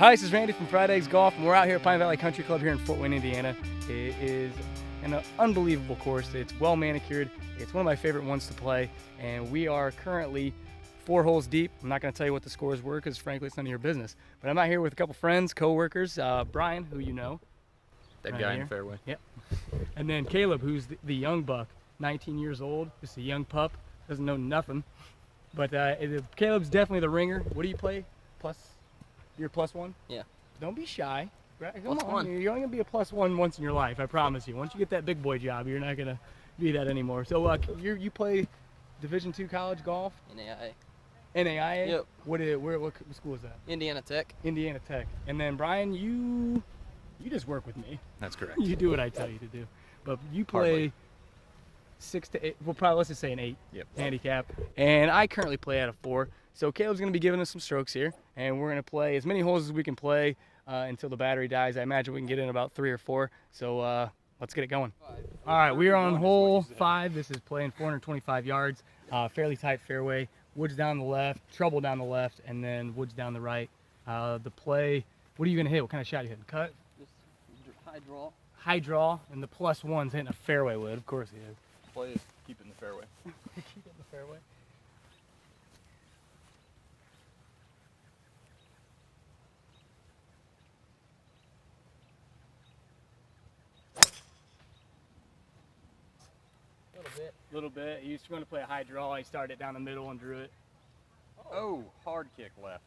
Hi, this is Randy from Fried Eggs Golf, and we're out here at Pine Valley Country Club here in Fort Wayne, Indiana. It is an unbelievable course. It's well manicured. It's one of my favorite ones to play, and we are currently 4 holes deep. I'm not going to tell you what the scores were because, frankly, it's none of your business. But I'm out here with a couple friends, co-workers, Bryan, who you know. That right guy here. in the fairway. Yep. And then Caleb, who's the young buck, 19 years old, just a young pup, doesn't know nothing. But Caleb's definitely the ringer. What do you play? You're +1? Yeah. Don't be shy. Come +1. on. You're only going to be a +1 once in your life, I promise you. Once you get that big boy job, you're not going to be that anymore. So you play Division II college golf? NAIA. NAIA? Yep. What school is that? Indiana Tech. Indiana Tech. And then, Bryan, you just work with me. That's correct. You do what I tell you to do. But you play Hardly. 6 to 8, well, probably let's just say an 8 Yep. handicap. And I currently play at a 4. So Caleb's going to be giving us some strokes here, and we're going to play as many holes as we can play until the battery dies. I imagine we can get in about 3 or 4. So let's get it going. All right, we are on hole 5. This is playing 425 yards, fairly tight fairway. Woods down the left, trouble down the left, and then woods down the right. The play, what are you going to hit? What kind of shot are you hitting? Cut? Just high draw. High draw, and the +1's hitting a fairway wood. Of course he is. Play is keeping the fairway. Keep it in the fairway. A little bit. He was going to play a high draw. He started it down the middle and drew it. Oh, hard kick left.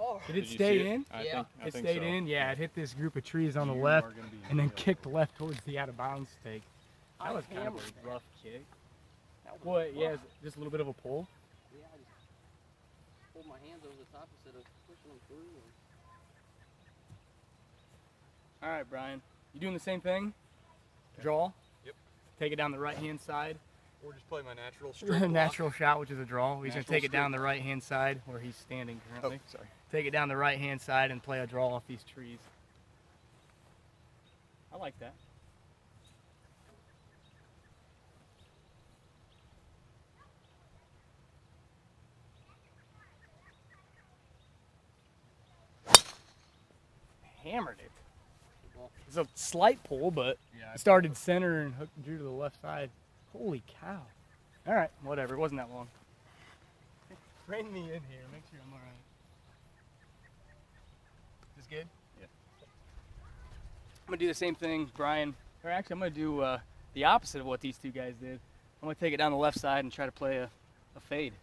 Oh. Did it you stay see it? in? I Yeah. think It stayed so. in. Yeah, it hit this group of trees on the You left are gonna be and then real. kicked left towards the out of bounds stake. That I was kind of hammered a that. rough kick. That was What? Yeah, rough. just a little bit of a pull. Yeah, I just pulled my hands over the top instead of pushing them through. All right, Bryan. You doing the same thing? Draw. Yep. Take it down the right-hand side. Or just play my natural straight block. Natural shot, which is a draw. He's going to Natural take it down straight the right-hand side where he's standing Oh, currently. sorry. Take it down the right-hand side and play a draw off these trees. I like that. Hammered it. Good ball. It's a slight pull, but Yeah. it started center and hooked, drew to the left side. Holy cow. All right, whatever. It wasn't that long. Rein me in here. Make sure I'm all right. Is this good? Yeah. I'm going to do the same thing, Bryan. Or actually, I'm going to do the opposite of what these two guys did. I'm going to take it down the left side and try to play a fade.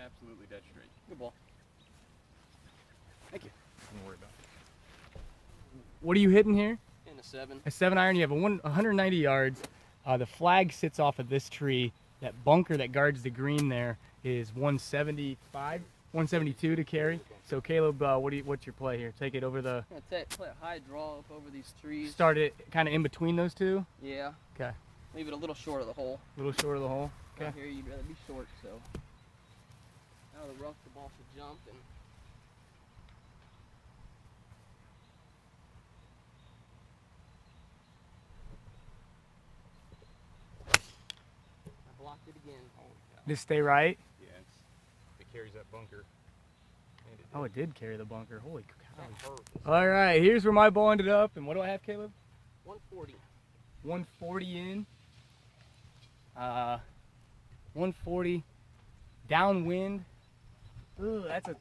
Absolutely dead straight. Good ball. Thank you. Don't worry about it. What are you hitting here? And a 7. A 7-iron. You have 190 yards. The flag sits off of this tree. That bunker that guards the green there is 175, 172 to carry. So Caleb, what's your play here? Take it over the. I'm gonna play a high draw up over these trees. Start it kind of in between those two. Yeah. Okay. Leave it a little short of the hole. A little short of the hole. Right Okay. here, you'd rather be short, so. Out of the rough, the ball should jump and. I blocked it again. Holy cow. Just stay right. Yeah, it carries that bunker. And Oh, it did carry the bunker. Holy cow. That hurt. All right, here's where my ball ended up. And what do I have, Caleb? 140. 140 in. 140 downwind. Ooh, that's a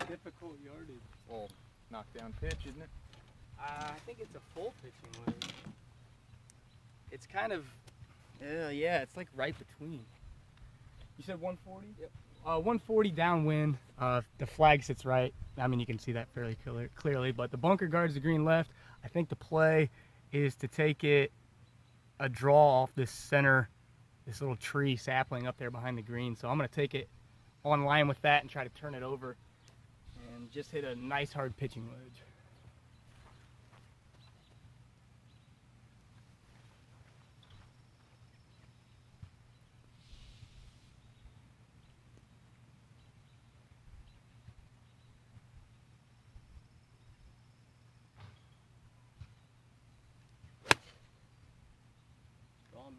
difficult yardage. Well, knockdown pitch, isn't it? I think it's a full pitching wedge. It's kind of, yeah, it's like right between. You said 140? Yep. 140 downwind. The flag sits right. I mean, you can see that fairly clearly, but the bunker guards the green left. I think the play is to take it a draw off this center, this little tree sapling up there behind the green. So I'm going to take it on line with that and try to turn it over and just hit a nice hard pitching wedge.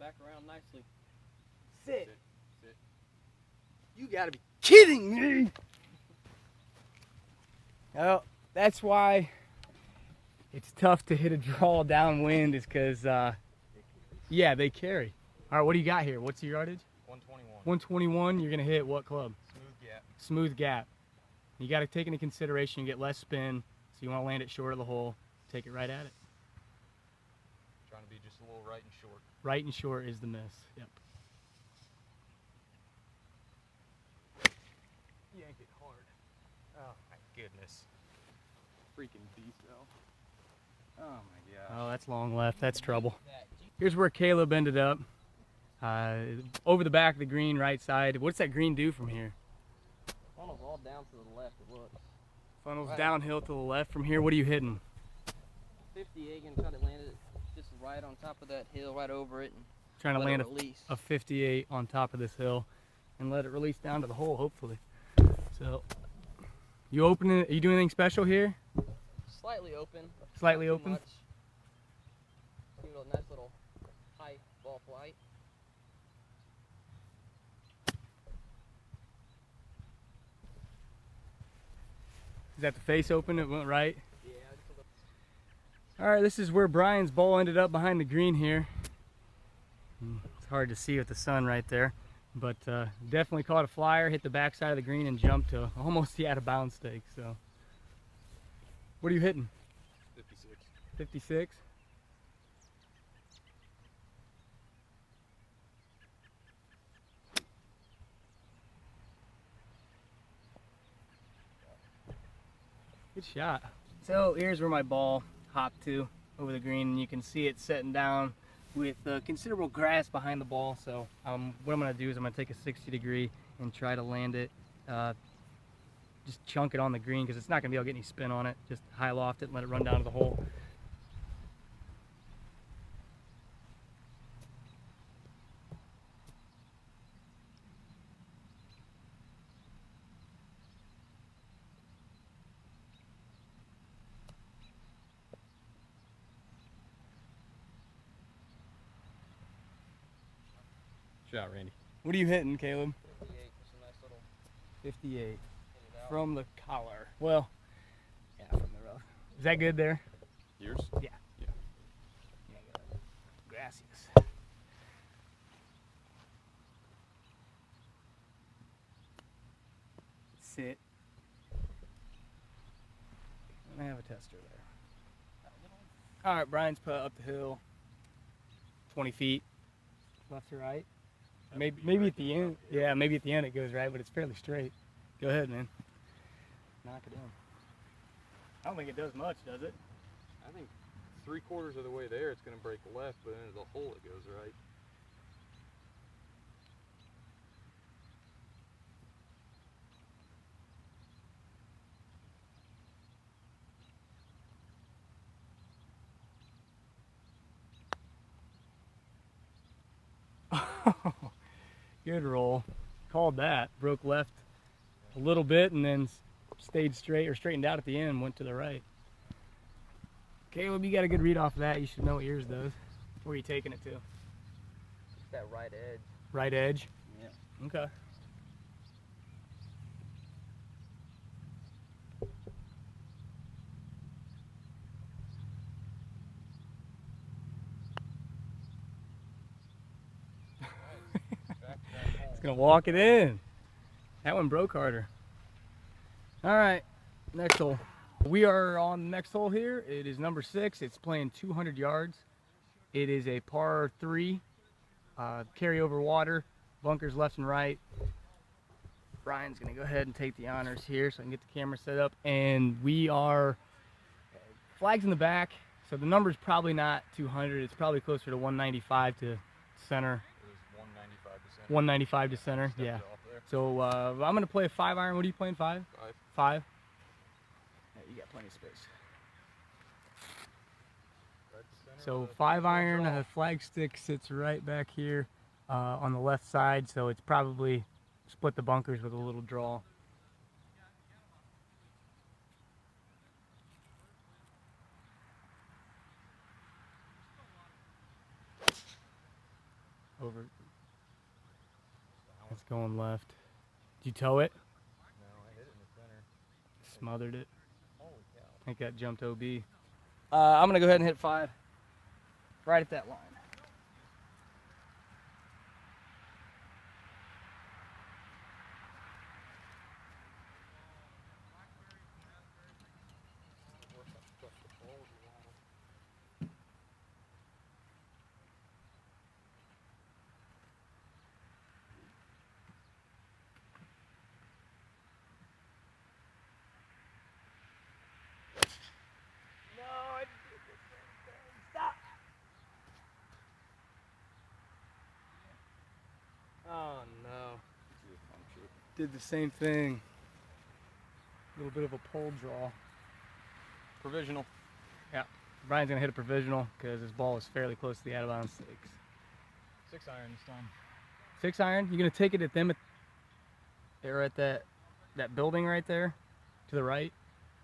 back around nicely. Sit. Sit. Sit. You gotta be kidding me! Well, that's why it's tough to hit a draw downwind, is because, yeah, they carry. All right, what do you got here? What's your yardage? 121. 121. You're gonna hit what club? Smooth gap. Smooth gap. You got to take into consideration you get less spin, so you want to land it short of the hole. Take it right at it. Trying to be just a little right and short. Right and short is the miss. Yep. Yank it hard. Oh my goodness. Freaking beast though. Oh my gosh. Oh, that's long left. That's trouble. Here's where Caleb ended up. Over the back of the green, right side. What's that green do from here? Funnels all down to the left, it looks. Funnels Right. downhill to the left from here. What are you hitting? 58, gonna try to land it just right on top of that hill, right over it, and Trying to let it land release. a 58 on top of this hill and let it release down to the hole, hopefully. So, you open it? Are you doing anything special here? Slightly open. Slightly not too open? much. Give it a nice little high ball flight. Is that the face open? It went right. Yeah, just a little. All right, this is where Brian's ball ended up behind the green here. It's hard to see with the sun right there, but definitely caught a flyer, hit the backside of the green, and jumped to almost the out of bounds stake. So, what are you hitting? 56. 56. Good shot. So here's where my ball hopped to over the green, and you can see it setting down with considerable grass behind the ball. So what I'm going to do is I'm going to take a 60 degree and try to land it, just chunk it on the green, because it's not going to be able to get any spin on it. Just high loft it and let it run down to the hole. Shot, Randy. What are you hitting, Caleb? 58, just a nice little 58 hit it out. from the collar. Well, yeah, from the rough. Is that good there? Yours? Yeah. Yeah. Gracias. Sit. And I have a tester there. All right, Brian's put up the hill 20 feet left to right. Maybe at the end. Yeah, maybe at the end it goes right, but it's fairly straight. Go ahead, man. Knock it in. I don't think it does much, does it? I think 3/4 of the way there it's going to break left, but then as a hole it goes right. Good roll. Called that. Broke left a little bit and then stayed straight, or straightened out at the end, went to the right. Caleb, you got a good read off of that. You should know what yours does. Where are you taking it to? Just that right edge. Right edge? Yeah. Okay. It's gonna walk it in. That one broke harder. All right, next hole. We are on the next hole here. It is number 6. It's playing 200 yards. It is a par 3, carry over water, bunkers left and right. Brian's gonna go ahead and take the honors here so I can get the camera set up. And we are, flags in the back, so the number's probably not 200. It's probably closer to 195 to center. It was 195 to center. 195 to center, Stepped yeah. off there. So I'm gonna play a 5 iron. What are you playing? 5? 5. 5. Yeah, you got plenty of space. Right to center So with a 5 draw. iron, the flag stick sits right back here on the left side, so it's probably split the bunkers with a little draw. Over. It's going left. Did you tow it? No, I hit it in the center. Smothered it. Holy cow. I think that jumped OB. I'm going to go ahead and hit 5. Right at that line. Oh no. Did the same thing. A little bit of a pole draw. Provisional. Yeah. Brian's going to hit a provisional because his ball is fairly close to the out of bounds stakes. 6 iron this time. 6 iron? You going to take it at them? They're at that building right there to the right?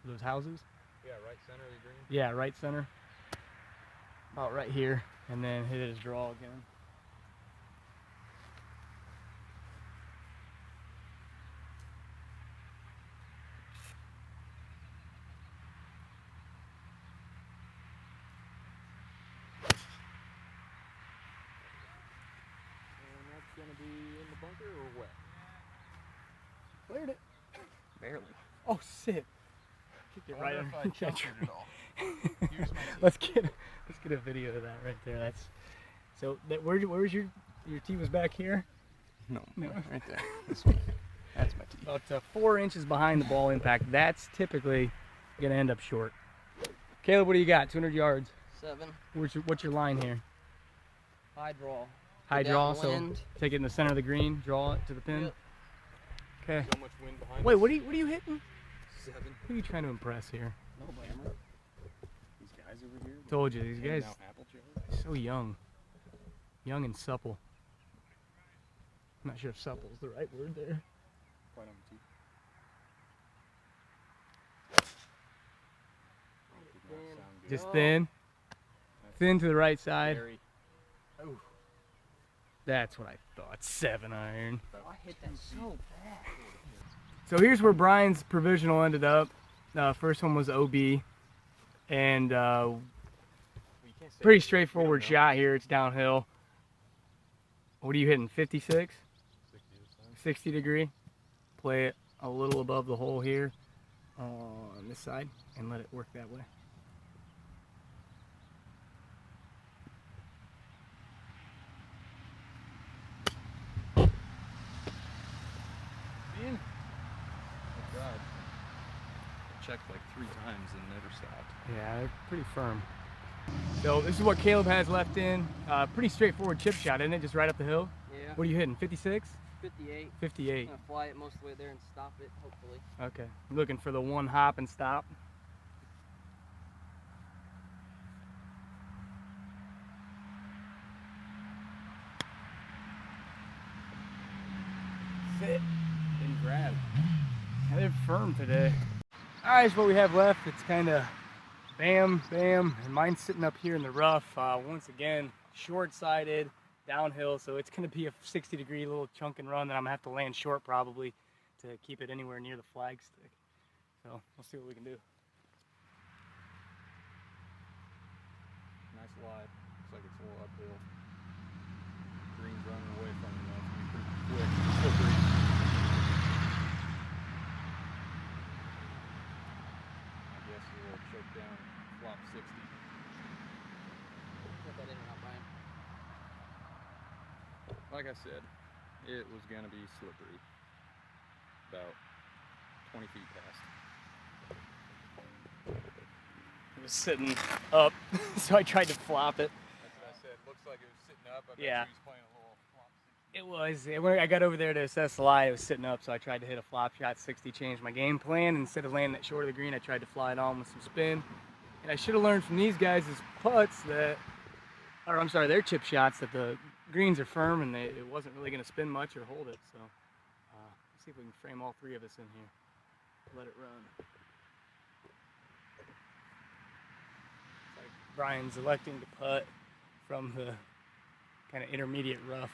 Those houses? Yeah, right center of the green. Yeah, right center. About right here. And then hit his draw again. And that's going to be in the bunker or wet? Cleared it. Barely. Oh, shit. Kicked it I right wonder on. if I jumped it at all. Here's my tee. Let's get a video of that right there. That's so. Where was your tee was back here? No, right there. This one. That's my tee. About 4 inches behind the ball impact. That's typically gonna end up short. Caleb, what do you got? 200 yards. 7. What's your line here? High draw. High Go draw. So downwind. take it in the center of the green. Draw it to the pin. Yep. Okay. So much wind behind Wait, us. what are you hitting? 7. Who are you trying to impress here? No blammer. These guys over here. Told you, these guys Now Applejack. so young and supple. I'm not sure if supple is the right word there. Quite on the tee. Did not sound good. Just Oh. thin to the right side. Very. Oh. That's what I thought. 7 iron. I hit that so bad. So here's where Brian's provisional ended up. First one was OB, and Well, you can't say pretty it. straightforward We don't know. shot here. It's downhill. What are you hitting? 56? 60 this time. 60 degree. Play it a little above the hole here on this side and let it work that way. In. Oh God. I checked like 3 times and never stopped. Yeah, they're pretty firm. So this is what Caleb has left in. Pretty straightforward chip shot, isn't it? Just right up the hill. Yeah. What are you hitting? 56? 58. 58. I'm gonna fly it most of the way there and stop it, hopefully. Okay. Looking for the one hop and stop. Sit. Didn't grab. They're firm today. All right, so what we have left, it's kind of bam, bam, and mine's sitting up here in the rough. Once again, short-sided, downhill, so it's going to be a 60-degree little chunk and run that I'm going to have to land short probably to keep it anywhere near the flag stick. So we'll see what we can do. Nice lie. Looks like it's a little uphill. Green's running away from him now. It's gonna be pretty quick. Slippery. I guess a little choke down, flop 60. Put that in or not, Brian. Like I said, it was gonna be slippery. About 20 feet past. It was sitting up, so I tried to flop it. That's what I said. Looks like it was sitting up. I bet Yeah. he was playing a little flop 60. It was. When I got over there to assess the lie, it was sitting up, so I tried to hit a flop shot 60, changed my game plan. Instead of landing it short of the green, I tried to fly it on with some spin. And I should have learned from these guys' putts their chip shots, that the greens are firm and it wasn't really going to spin much or hold it. So let's see if we can frame all 3 of us in here. Let it run. It's like Brian's electing to putt from the kind of intermediate rough.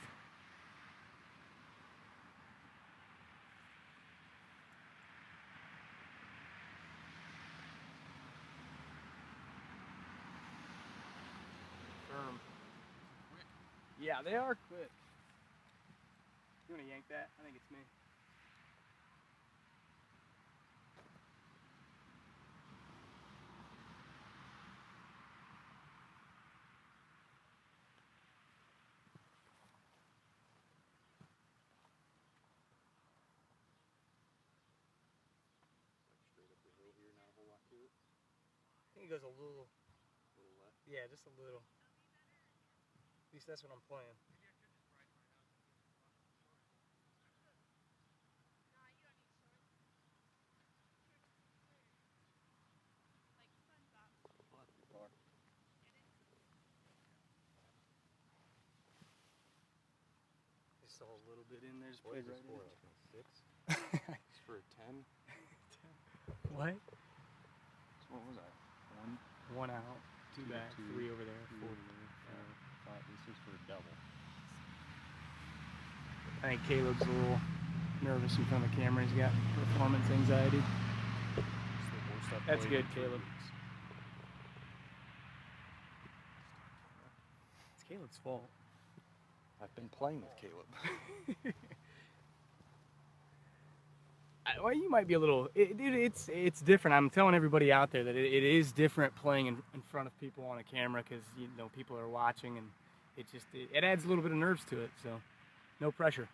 Firm. Yeah, they are quick. You want to yank that? I think it's me. Straight up the hill here, not a whole lot to it. I think it goes a little left. Yeah, just a little. At least that's what I'm playing. Not too far. Just a little bit in there. Just What played is this right for? in. Like a 6? It's for a 10? What? So what was I? 1? 1 out, 2 back, 3 over there, 4. Thought this was for a double. I think Caleb's a little nervous in front of the camera. He's got performance anxiety. It's the worst I've That's played good, in 3 Caleb. weeks. It's Caleb's fault. I've been playing with Caleb. Well, you might be a little. Dude, it's different. I'm telling everybody out there that it is different playing in front of people on a camera because people are watching, and it adds a little bit of nerves to it. So, no pressure.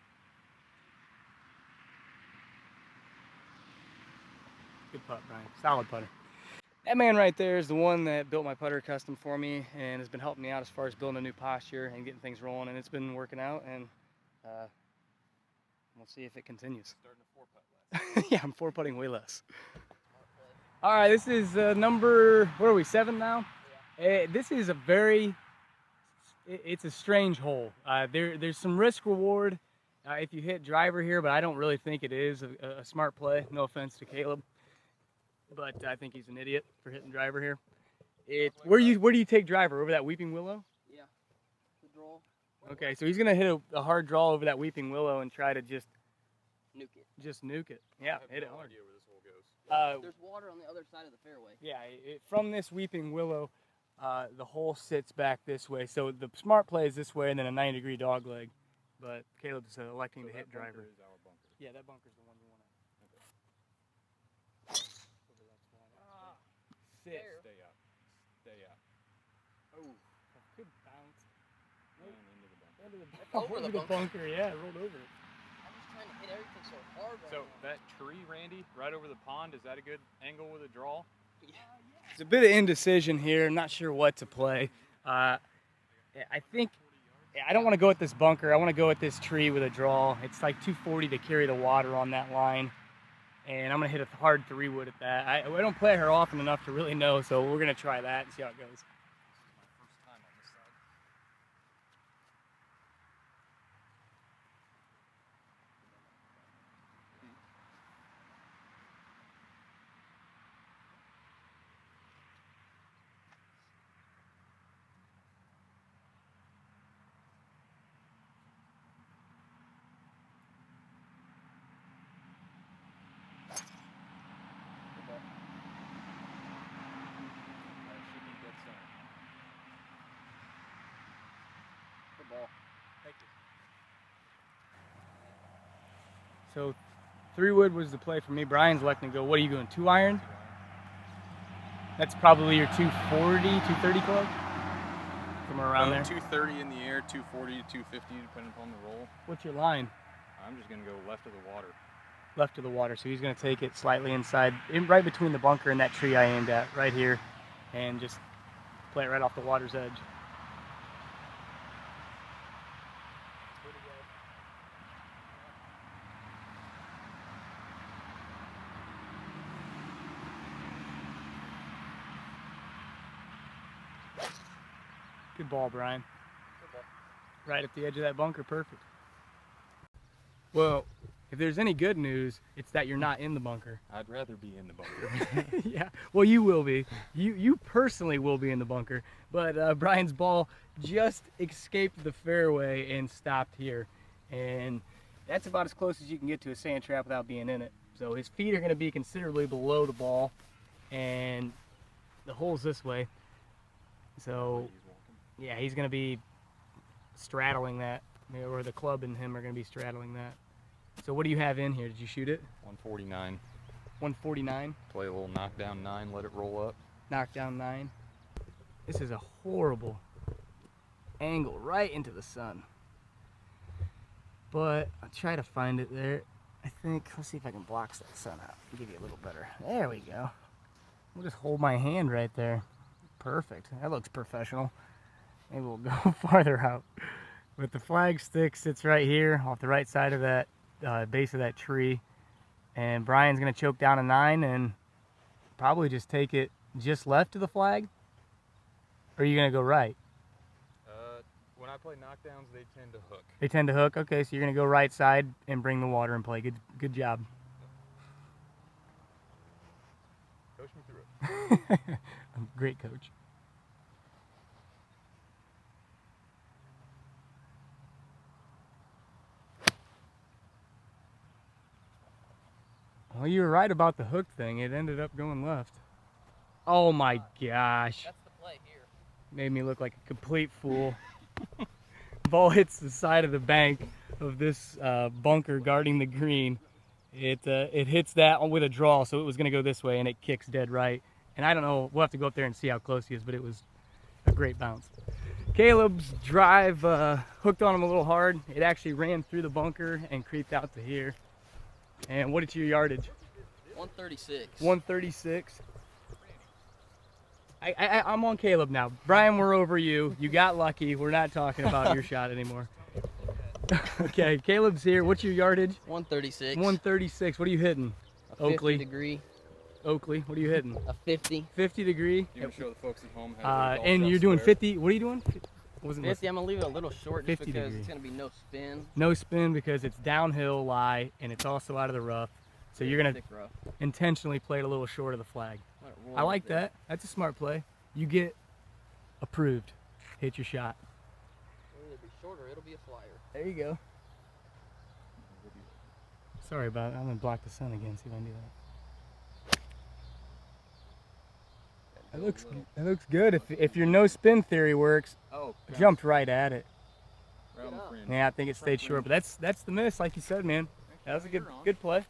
Good putt, Brian. Solid putter. That man right there is the one that built my putter custom for me and has been helping me out as far as building a new posture and getting things rolling, and it's been working out, and we'll see if it continues. Starting to 4-putt less. Yeah, I'm 4-putting way less. All right, this is number, what are we, 7 now? Yeah. This is it's a strange hole. There's some risk reward if you hit driver here, but I don't really think it is a smart play. No offense to Caleb, but I think he's an idiot for hitting driver here. Where do you take driver? Over that weeping willow? Yeah. The draw. Okay, so he's gonna hit a hard draw over that weeping willow and try to just Nuke it. just nuke it. Yeah, hit it no hard. idea where this hole goes. There's water on the other side of the fairway. Yeah, from this weeping willow, the hole sits back this way. So the smart play is this way and then a 90-degree dog leg. But Caleb's electing to hit driver. Is our bunker. Yeah, that bunker's the one you want to. Sit. Stay out. Stay out. Oh, good bounce. And into the bunker. Over the bunker. Yeah, it rolled over it. I'm just trying to hit everything so hard right So now. that tree, Randy, right over the pond, is that a good angle with a draw? It's a bit of indecision here. I'm not sure what to play. I think I don't want to go at this bunker. I want to go at this tree with a draw. It's like 240 to carry the water on that line. And I'm going to hit a hard 3-wood at that. I don't play her often enough to really know, so we're going to try that and see how it goes. This is my first time on this side. Ball. Thank you. So 3-wood was the play for me. Brian's electing to go. What are you going, 2-iron? That's probably your 240, 230 club? Somewhere around there. 230 in the air, 240 to 250 depending upon the roll. What's your line? I'm just going to go left of the water. Left of the water. So he's going to take it slightly inside, right between the bunker and that tree I aimed at, right here, and just play it right off the water's edge. Good ball, Brian. Good ball. Right at the edge of that bunker, perfect. Well, if there's any good news, it's that you're not in the bunker. I'd rather be in the bunker. Yeah, well, you will be. You personally will be in the bunker. But Brian's ball just escaped the fairway and stopped here. And that's about as close as you can get to a sand trap without being in it. So his feet are going to be considerably below the ball. And the hole's this way. So, yeah, he's going to be straddling that. Or the club and him are going to be straddling that. So what do you have in here? Did you shoot it? 149. 149. Play a little knockdown 9, let it roll up. Knockdown 9. This is a horrible angle right into the sun. But I'll try to find it there. I think, let's see if I can block that sun out. Give you a little better. There we go. We'll just hold my hand right there. Perfect. That looks professional. Maybe we'll go farther out. But the flag stick sits right here off the right side of that base of that tree. And Brian's going to choke down a 9 and probably just take it just left of the flag. Or are you going to go right? When I play knockdowns, they tend to hook. They tend to hook? Okay, so you're going to go right side and bring the water and play. Good job. Coach me through it. I'm a great coach. Well, you were right about the hook thing. It ended up going left. Oh my gosh. That's the play here. Made me look like a complete fool. Ball hits the side of the bank of this bunker guarding the green. It hits that with a draw, so it was going to go this way, and it kicks dead right. And I don't know, we'll have to go up there and see how close he is, but it was a great bounce. Caleb's drive hooked on him a little hard. It actually ran through the bunker and creeped out to here. And what is your yardage? 136. 136. I'm on Caleb now. Brian, we're over you. You got lucky. We're not talking about your shot anymore. Okay, Caleb's here. What's your yardage? 136. 136. What are you hitting? A 50 Oakley. degree. Oakley, what are you hitting? A 50. 50 degree. You want to show the folks at home how to And you're doing 50. What are you doing? Wasn't 50, I'm going to leave it a little short just 50 because degree. it's going to be no spin. No spin because it's downhill lie and it's also out of the rough. So you're going to Thick rough. intentionally play it a little short of the flag. Let it roll I a like bit. that. That's a smart play. You get approved. Hit your shot. It'll either be short or it'll be a flyer. There you go. Sorry about it. I'm going to block the sun again. See if I can do that. That looks good. If your no spin theory works, Oh, jumped right at it. right on the fringe. Yeah, I think it stayed short, but that's the miss, like you said, man. That was a good play. Am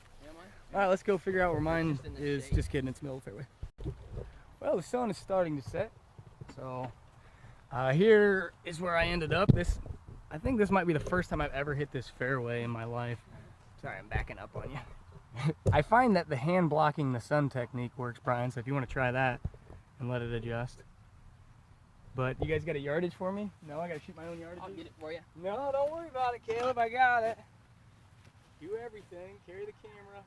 I? All right, let's go figure out where mine Just in the is. shade. Just kidding, it's middle of the fairway. Well, the sun is starting to set, so here is where I ended up. I think this might be the first time I've ever hit this fairway in my life. Sorry, I'm backing up on you. I find that the hand blocking the sun technique works, Brian. So if you want to try that and let it adjust. But you guys got a yardage for me? No, I got to shoot my own yardage. I'll get it for you. No, don't worry about it, Caleb. I got it. Do everything. Carry the camera.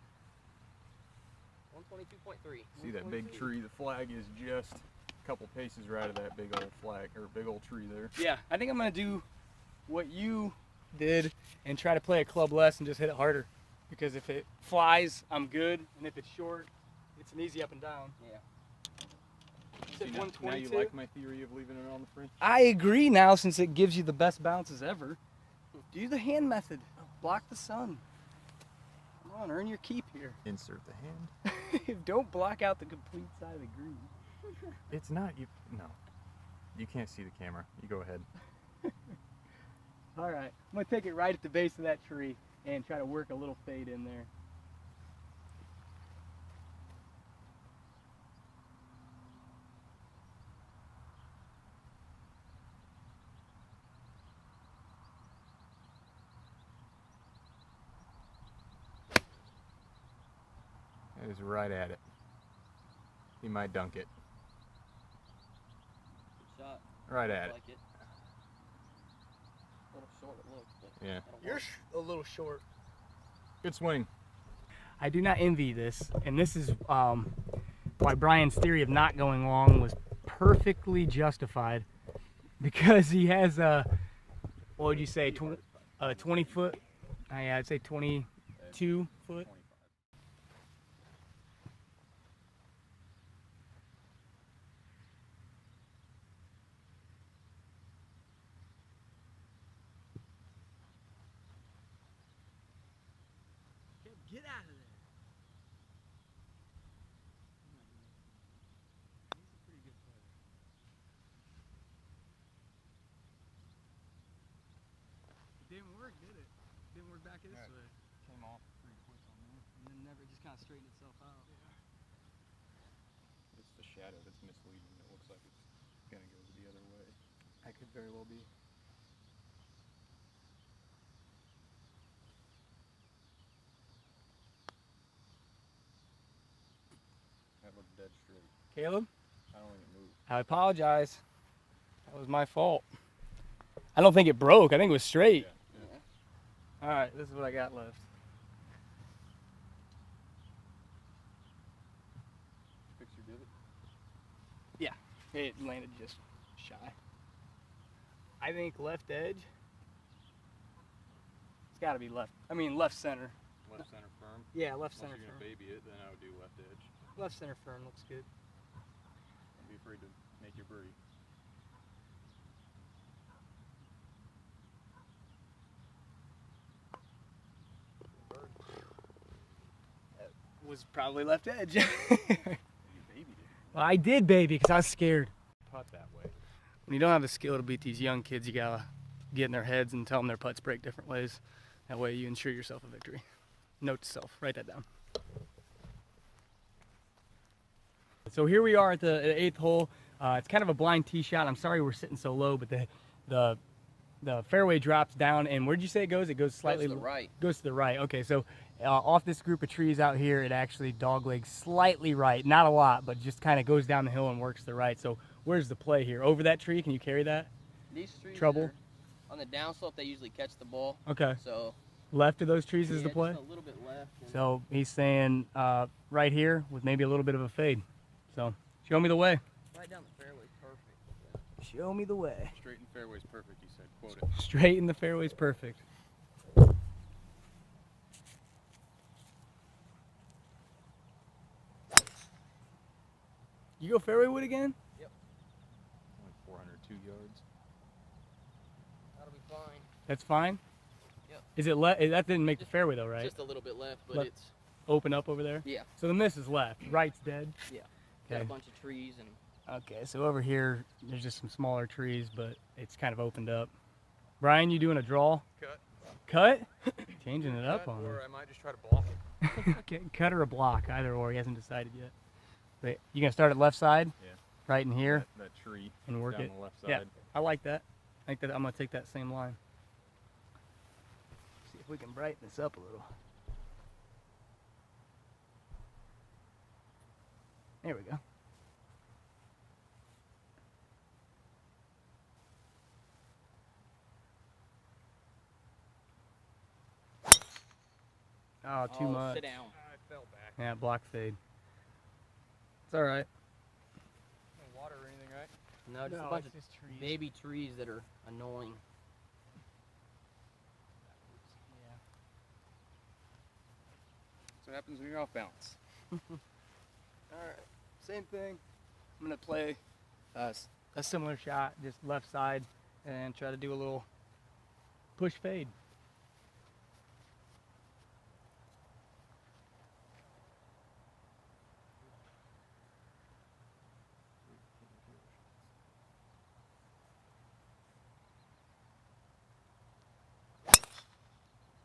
122.3. See that big tree? The flag is just a couple paces right of that big old flag, or big old tree there. Yeah, I think I'm going to do what you did and try to play a club less and just hit it harder. Because if it flies, I'm good. And if it's short, it's an easy up and down. Yeah. You said See, now 122? you like my theory of leaving it on the fringe? I agree now since it gives you the best bounces ever. Do the hand method. Block the sun. Come on, earn your keep here. Insert the hand. Don't block out the complete side of the green. It's not you. No, you can't see the camera. You go ahead. All right, I'm gonna take it right at the base of that tree and try to work a little fade in there. That is right at it. He might dunk it. Good shot. Right at I it. like it. A little short it looks, but Yeah. that'll You're work. a little short. Good swing. I do not envy this, and this is why Brian's theory of not going long was perfectly justified, because he has a, what would you say, 20 foot? Yeah, I'd say 20, 2 foot. 25. Get out of there. He's a pretty good player. It didn't work, did it? Didn't work back this way. Came off pretty quick on me. And then never just kind of straightened itself out. It's the shadow that's misleading. It looks like it's gonna go the other way. That could very well be. That looked dead straight. Caleb, I don't think it moved. I apologize. That was my fault. I don't think it broke. I think it was straight. Yeah. All right, this is what I got left. Fix your divot. It landed just shy. I think left edge. It's got to be left. I mean left center. Left center firm. Yeah, left Unless center you're firm. gonna baby it, then I would do left edge. Left center firm looks good. Don't be afraid to make your birdie. Was probably left edge. You babied it. Well, I did, baby, because I was scared. Putt that way. When you don't have the skill to beat these young kids, you gotta get in their heads and tell them their putts break different ways. That way you ensure yourself a victory. Note to self, write that down. So here we are at the 8th hole. It's kind of a blind tee shot. I'm sorry we're sitting so low, but the fairway drops down, and where'd you say it goes? It goes slightly to the right. Goes to the right. Okay, so off this group of trees out here, it actually doglegs slightly right, not a lot, but just kind of goes down the hill and works to the right. So where's the play here? Over that tree? Can you carry that? These trees Trouble? are on the downslope. They usually catch the ball. Okay. So Left of those trees is yeah, the play. just a little bit left. and- So he's saying right here with maybe a little bit of a fade. So show me the way. Right down the fairway, perfect. Show me the way. Straight in fairway's perfect, he said. Quote it. Straight in the fairway's perfect. You go fairway wood again? Only 402 yards. That'll be fine. That's fine. Yep. Is it left? That didn't make the fairway though, right? Just a little bit left, but Left. it's Open up over there. yeah. So the miss is left. Right's dead. Got a Okay. bunch of trees and Okay. So over here, there's just some smaller trees, but it's kind of opened up. Brian, you doing a draw? Cut. Cut? Changing it up Cut, on or him. I might just try to block it. Okay, cut or a block, either or. He hasn't decided yet. But you gonna start at left side? Yeah. Right in here That tree and work down it. the left side. Yeah, I like that. I think that I'm gonna take that same line. See if we can brighten this up a little. There we go. Oh, too much. Sit down. I fell back. Yeah, block fade. It's all right. No water or anything, right? No, just a bunch of baby trees that are annoying. Yeah. That's what happens when you're off balance. All right, same thing. I'm gonna play a similar shot, just left side, and try to do a little push fade.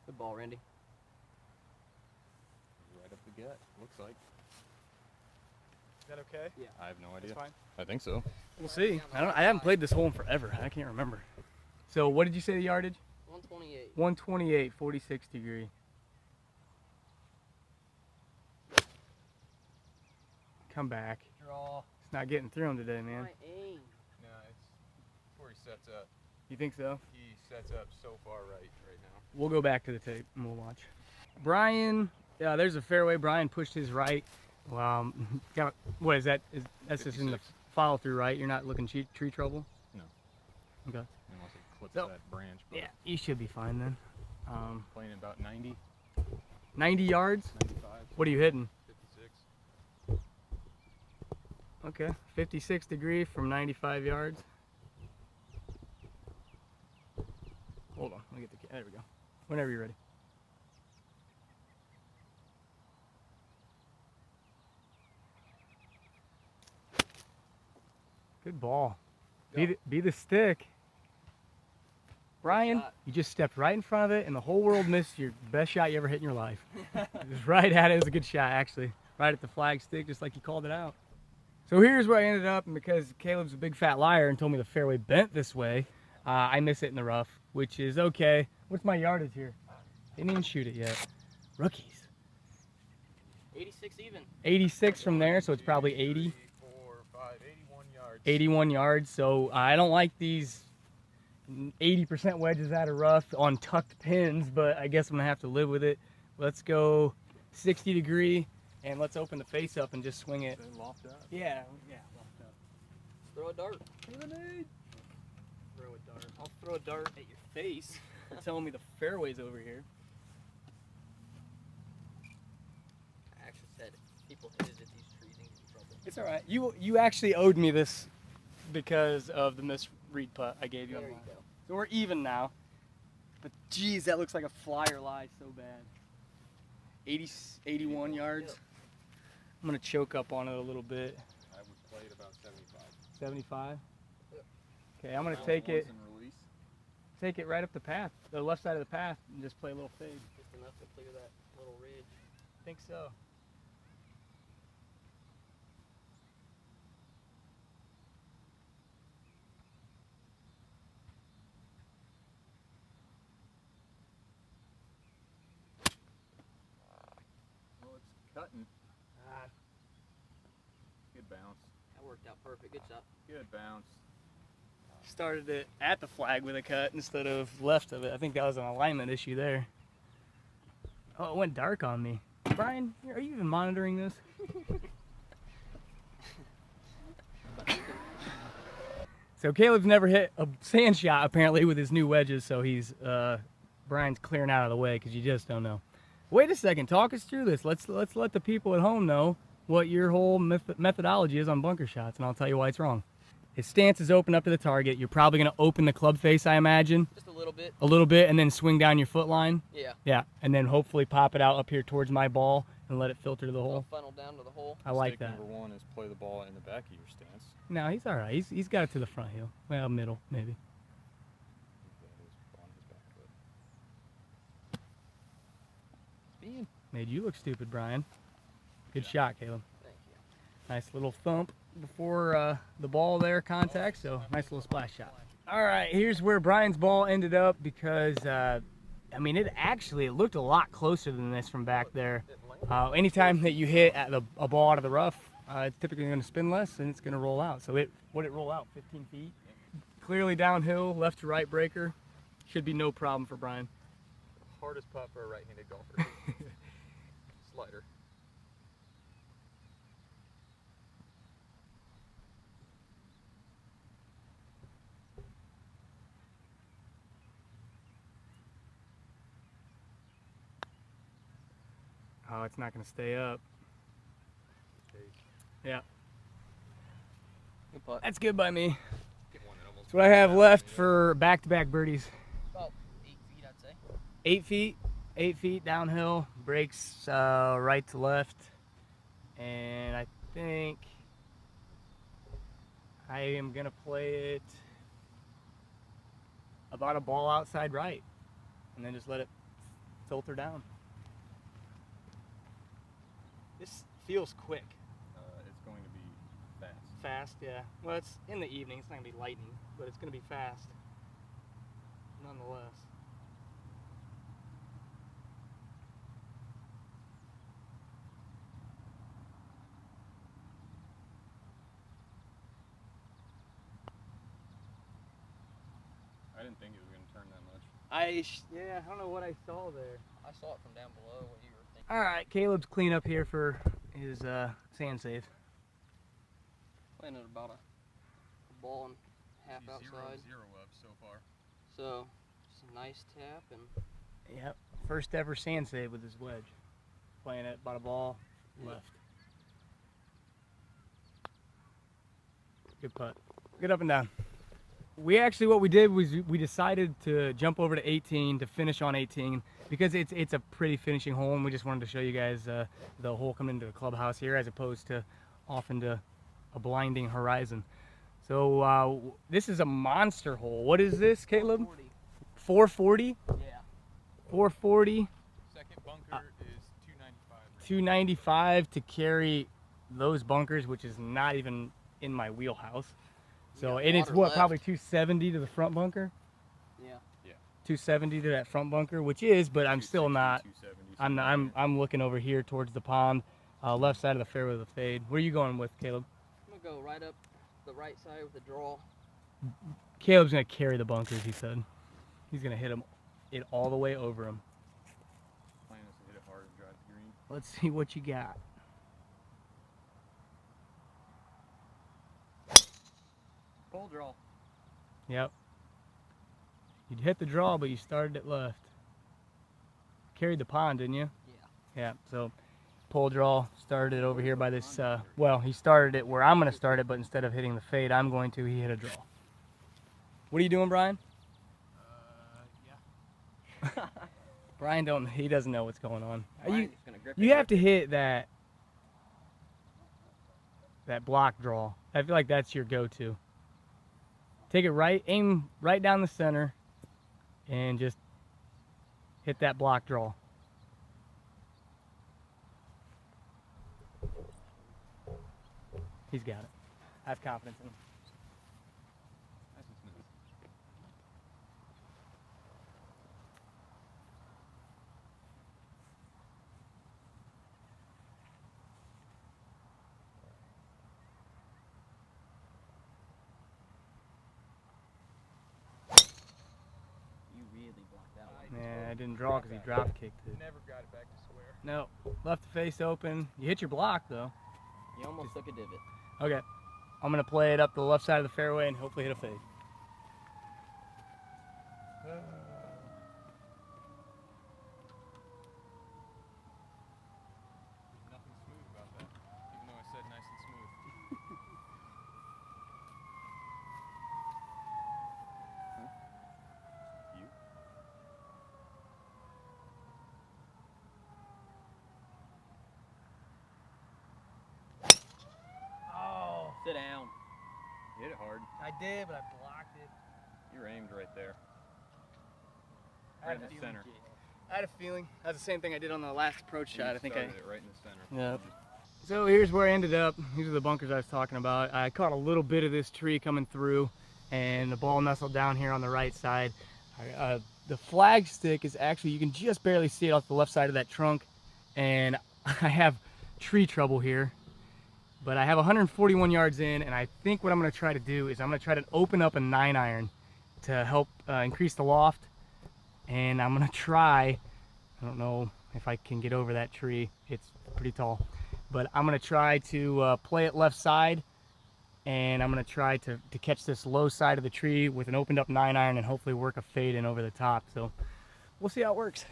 Good ball, Randy. Right up the gut, looks like. Is that okay? Yeah. I have no idea. That's fine. I think so. We'll see. I haven't played this hole in forever. I can't remember. So what did you say the yardage? 128. 128, 46 degree. Come back. Draw. It's not getting through him today, man. My aim. No, it's where he sets up. You think so? He sets up so far right now. We'll go back to the tape and we'll watch. Brian, yeah, there's a fairway. Brian pushed his right. Got, what is that? That's just in the 56. follow through, right? You're not looking tree trouble? No. Okay. Unless it clips So- that branch. But Yeah, you should be fine then. playing about 90. 90 yards? 95. What are you hitting? 56. Okay, 56 degree from 95 yards. Hold on, let me get the, there we go. Whenever you're ready. Good ball. Be the stick. Bryan, shot. you just stepped right in front of it and the whole world missed your best shot you ever hit in your life. It was right at it. It was a good shot, actually. Right at the flag stick, just like you called it out. So here's where I ended up, and because Caleb's a big fat liar and told me the fairway bent this way, I miss it in the rough, which is okay. What's my yardage here? Didn't even shoot it yet. Rookies. 86 even. 86 from there, so it's probably 80. 3, 4, 5, 81 yards. 81 yards, so I don't like these 80% wedges out of rough on tucked pins, but I guess I'm gonna have to live with it. Let's go 60 degree, and let's open the face up and just swing it. They loft out. Yeah, loft up. Throw a dart. Grenade. Throw a dart. I'll throw a dart at your face. You're telling me the fairway's over here. I actually said people hit it at these trees and get in trouble. It's all right. You actually owed me this because of the misread putt I gave you. There on you mine. go. So we're even now. But geez, that looks like a flyer lie so bad. 81 yards. Yep. I'm gonna choke up on it a little bit. I would play it about 75. 75. Yep. Okay, I'm gonna Down take it. once and release. Take it right up the path, the left side of the path, and just play a little fade. Just enough to clear that little ridge. I think so. Oh, it's cutting. Good bounce. That worked out perfect. Good shot. Good bounce. Started it at the flag with a cut instead of left of it. I think that was an alignment issue there. Oh, it went dark on me. Bryan, are you even monitoring this? So Caleb's never hit a sand shot apparently with his new wedges, so he's Bryan's clearing out of the way because you just don't know. Wait a second, talk us through this. Let's let the people at home know what your whole methodology is on bunker shots, and I'll tell you why it's wrong. His stance is open up to the target. You're probably going to open the club face, I imagine. Just a little bit. A little bit, and then swing down your foot line. Yeah. Yeah, and then hopefully pop it out up here towards my ball and let it filter to the Little hole. funnel down to the hole. I like Mistake that. number 1 is play the ball in the back of your stance. No, he's all right. He's got it to the front heel. Well, middle, maybe. That is on his back foot. Spin. Made you look stupid, Bryan. Good shot, Caleb. Thank you. Nice little thump before the ball there contact, so nice little splash shot. All right, here's where Bryan's ball ended up because, I mean, it looked a lot closer than this from back there. Anytime that you hit at a ball out of the rough, it's typically going to spin less and it's going to roll out. So what did it roll out, 15 feet? Clearly downhill, left to right breaker. Should be no problem for Bryan. Hardest putt for a right-handed golfer. Slider. Oh, it's not going to stay up. Yeah, Good putt. that's good by me. Get one that almost That's what I have left for back-to-back birdies. About 8 feet, I'd say. 8 feet, 8 feet downhill, breaks right to left, and I think I am gonna play it about a ball outside right, and then just let it filter down. This feels quick. It's going to be fast. Fast, yeah. Well, it's in the evening. It's not gonna be lightning, but it's gonna be fast, nonetheless. I didn't think it was going to turn that much. Yeah, I don't know what I saw there. I saw it from down below what you were thinking. All right, Caleb's clean up here for his sand save. Playing at about a ball and half outside. 0 up so far. So, just a nice tap and Yep, first ever sand save with his wedge. playing it, about a ball left. Good putt. Good up and down. What we did was we decided to jump over to 18 to finish on 18 because it's a pretty finishing hole, and we just wanted to show you guys the hole coming into the clubhouse here as opposed to off into a blinding horizon. So this is a monster hole. What is this, Caleb? 440. 440? Yeah. 440. Second bunker is 295. 295 to carry those bunkers, which is not even in my wheelhouse. So and it's what, probably 270 to the front bunker? Yeah. 270 to that front bunker, which is, but I'm still not. 270, I'm looking over here towards the pond, left side of the fairway with a fade. Where are you going with, Caleb? I'm gonna go right up the right side with the draw. Caleb's gonna carry the bunkers, he said. He's gonna hit it all the way over him. Plan is to hit it hard and drive the green. Let's see what you got. Full draw. Yep. You hit the draw, but you started it left. Carried the pond, didn't you? Yeah. Yeah, so pull draw, started it over here by this, well, he started it where I'm going to start it, but instead of hitting the fade, he hit a draw. What are you doing, Brian? Yeah. Brian he doesn't know what's going on. Brian's just gonna grip You it. have to hit that block draw. I feel like that's your go-to. Take it right, aim right down the center, and just hit that block draw. He's got it. I have confidence in him. Nice and smooth. You really blocked that one. Yeah, I didn't draw because he drop kicked it. Never got it back to square. No, left the face open. You hit your block though. You almost took a divot. Okay, I'm gonna play it up the left side of the fairway and hopefully hit a fade. Nothing smooth about that, even though I said nice and smooth. You? Oh, Sit down. You hit it hard. I did, but I blocked it. You're aimed right there. I Right had in a the feeling. center. I had a feeling. That's the same thing I did on the last approach shot. I think I. Started it right in the center. Yeah. So here's where I ended up. These are the bunkers I was talking about. I caught a little bit of this tree coming through, and the ball nestled down here on the right side. The flag stick is actually, you can just barely see it off the left side of that trunk, and I have tree trouble here. But I have 141 yards in, and I think what I'm going to try to do is I'm going to try to open up a 9-iron to help increase the loft. And I'm going to try, I don't know if I can get over that tree. It's pretty tall. But I'm going to try to play it left side, and I'm going to try to catch this low side of the tree with an opened up 9-iron and hopefully work a fade in over the top. So we'll see how it works.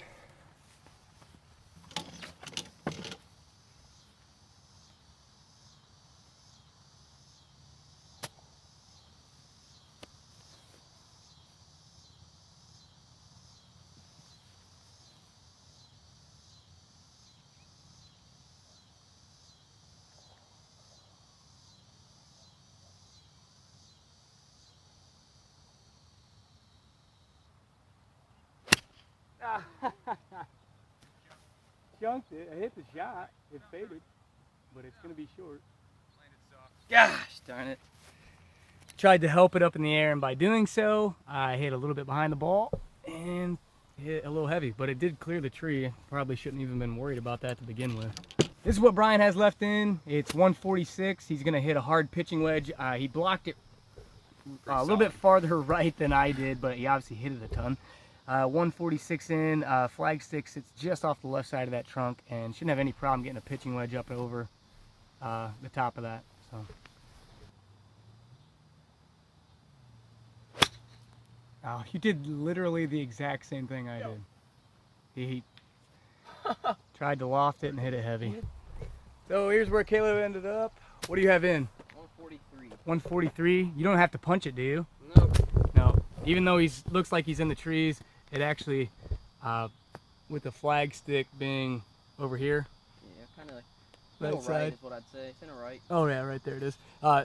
Junked it. I hit the shot. It faded, but it's going to be short. Gosh darn it. Tried to help it up in the air, and by doing so, I hit a little bit behind the ball and hit a little heavy, but it did clear the tree. Probably shouldn't even been worried about that to begin with. This is what Brian has left in. It's 146. He's going to hit a hard pitching wedge. He blocked it a little bit farther right than I did, but he obviously hit it a ton. 146 in, flag stick sits just off the left side of that trunk and shouldn't have any problem getting a pitching wedge up over the top of that. So. Oh, you did literally the exact same thing I did. He Tried to loft it and hit it heavy. So here's where Caleb ended up. What do you have in? 143. 143. You don't have to punch it, do you? No. No. Even though looks like he's in the trees, it actually, with the flag stick being over here. Yeah, kind of like Right middle side. right is what I'd say. It's in the right. Oh yeah, right there it is.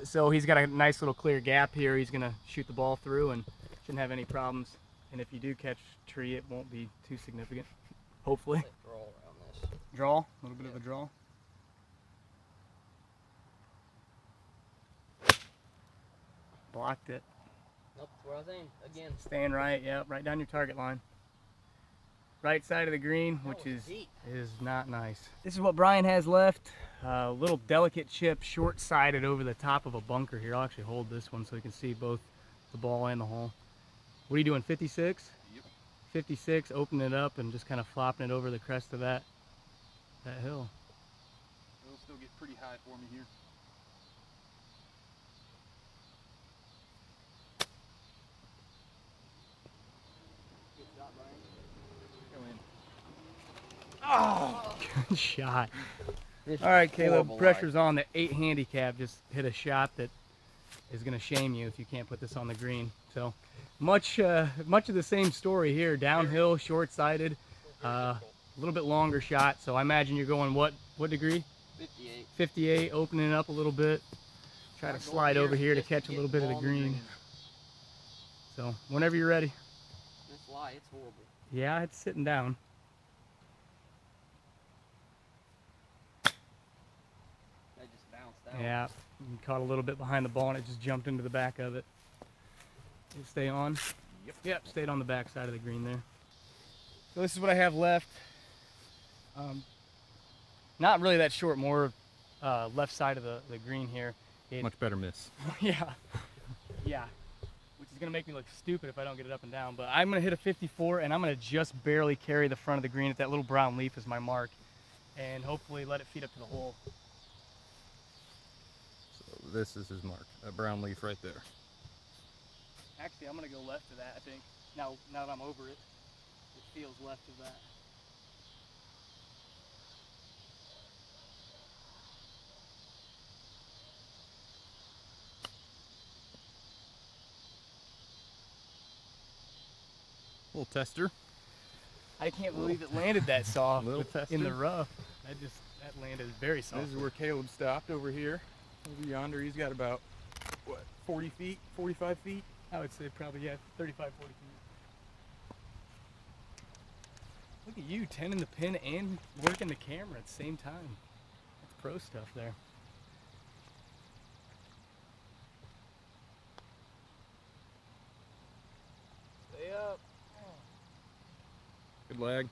So he's got a nice little clear gap here. He's gonna shoot the ball through and shouldn't have any problems. And if you do catch a tree, it won't be too significant, hopefully. Like draw around this. Draw, a little bit of a draw. Blocked it. Nope, that's where I was aiming. Again. Staying right, yeah, right down your target line. Right side of the green, which is not nice. This is what Bryan has left. A little delicate chip, short-sided over the top of a bunker here. I'll actually hold this one so you can see both the ball and the hole. What are you doing, 56? Yep. 56, opening it up and just kind of flopping it over the crest of that hill. It'll still get pretty high for me here. Good shot, Bryan. Oh, good shot. This All right, is Caleb, horrible pressure's on. The 8 handicap just hit a shot that is going to shame you if you can't put this on the green. So much of the same story here. Downhill, short-sided, a little bit longer shot. So I imagine you're going what degree? 58. 58, opening it up a little bit. Try to slide over here to catch a little bit of the green. So whenever you're ready. This lie, it's horrible. Yeah, it's sitting down. That just bounced out. Yeah, you caught a little bit behind the ball and it just jumped into the back of it. You stay on? Yep, stayed on the back side of the green there. So this is what I have left. Not really that short, more left side of the green here. Much better miss. Yeah, which is gonna make me look stupid if I don't get it up and down, but I'm gonna hit a 54 and I'm gonna just barely carry the front of the green at that little brown leaf as my mark and hopefully let it feed up to the hole. So this is his mark, a brown leaf right there. Actually, I'm gonna go left of that, I think. Now that I'm over it, it feels left of that. Little tester. I can't believe it landed that soft Little in the tester. rough. That landed very soft. This is where Caleb stopped over here. Over yonder, he's got about, what, 40 feet, 45 feet? I would say probably, yeah, 35, 40 feet. Look at you, tending the pin and working the camera at the same time. That's pro stuff there. Stay up. Good lag.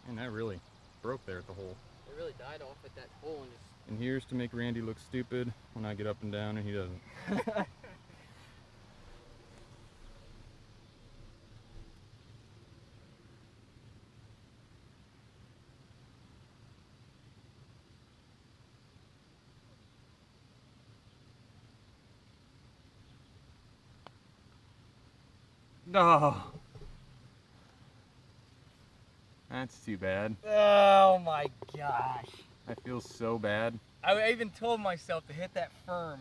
And that really broke there at the hole. It really died off at that hole and just. And here's to make Randy look stupid when I get up and down and he doesn't. No. That's too bad. Oh my gosh. I feel so bad. I even told myself to hit that firm.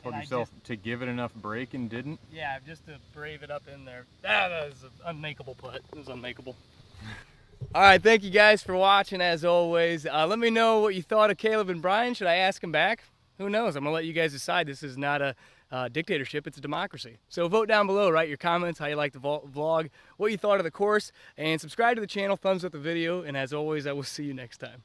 Told And I yourself to give it enough break and didn't. Yeah, just to brave it up in there. That is an unmakeable putt. It was unmakeable. All right, thank you guys for watching as always. Let me know what you thought of Caleb and Bryan. Should I ask him back? Who knows? I'm going to let you guys decide. This is not a dictatorship, it's a democracy. So vote down below, write your comments, how you like the vlog, what you thought of the course, and subscribe to the channel, thumbs up the video, and as always, I will see you next time.